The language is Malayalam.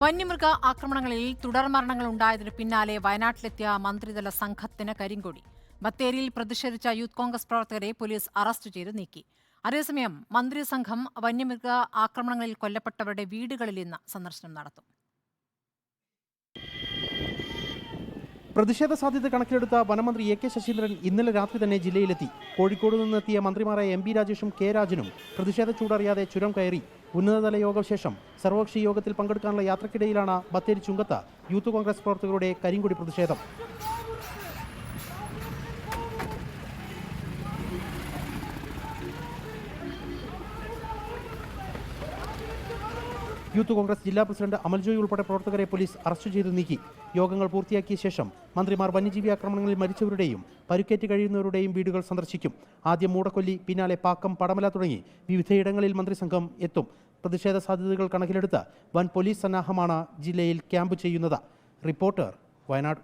വന്യമൃഗ ആക്രമണങ്ങളിൽ തുടർമരണങ്ങൾ ഉണ്ടായതിനു പിന്നാലെ വയനാട്ടിലെത്തിയ മന്ത്രിതല സംഘത്തിന് കരിങ്കൊടി. ബത്തേരിയിൽ പ്രതിഷേധിച്ച യൂത്ത് കോൺഗ്രസ് പ്രവർത്തകരെ പോലീസ് അറസ്റ്റ് ചെയ്ത് നീക്കി. അതേസമയം മന്ത്രിസംഘം വന്യമൃഗ ആക്രമണങ്ങളിൽ കൊല്ലപ്പെട്ടവരുടെ വീടുകളിൽ ഇന്ന് സന്ദർശനം നടത്തും. പ്രതിഷേധ സാധ്യത കണക്കിലെടുത്ത വനമന്ത്രി എ കെ ശശീന്ദ്രൻ ഇന്നലെ രാത്രി തന്നെ ജില്ലയിലെത്തി. കോഴിക്കോട് നിന്നെത്തിയ മന്ത്രിമാരായ എം പി രാജേഷും കെ രാജനും പ്രതിഷേധ ചൂടറിയാതെ ചുരം കയറി. ഉന്നതതല യോഗശേഷം സർവകക്ഷി യോഗത്തിൽ പങ്കെടുക്കാനുള്ള യാത്രക്കിടയിലാണ് ബത്തേരി ചുങ്കത്ത് യൂത്ത് കോൺഗ്രസ് പ്രവർത്തകരുടെ കരിങ്കൊടി പ്രതിഷേധം. യൂത്ത് കോൺഗ്രസ് ജില്ലാ പ്രസിഡന്റ് അമൽജോയ് ഉൾപ്പെടെ പ്രവർത്തകരെ പോലീസ് അറസ്റ്റ് ചെയ്ത് നീക്കി. യോഗങ്ങൾ പൂർത്തിയാക്കിയ ശേഷം മന്ത്രിമാർ വന്യജീവി ആക്രമണങ്ങളിൽ മരിച്ചവരുടെയും പരുക്കേറ്റ് കഴിയുന്നവരുടെയും വീടുകൾ സന്ദർശിക്കും. ആദ്യം മൂടക്കൊല്ലി, പിന്നാലെ പാക്കം, പടമല തുടങ്ങി വിവിധയിടങ്ങളിൽ മന്ത്രിസംഘം എത്തും. പ്രതിഷേധ സാധ്യതകൾ കണക്കിലെടുത്ത് വൻ പോലീസ് സന്നാഹമാണ് ജില്ലയിൽ ക്യാമ്പ് ചെയ്യുന്നത്. റിപ്പോർട്ടർ, വയനാട്.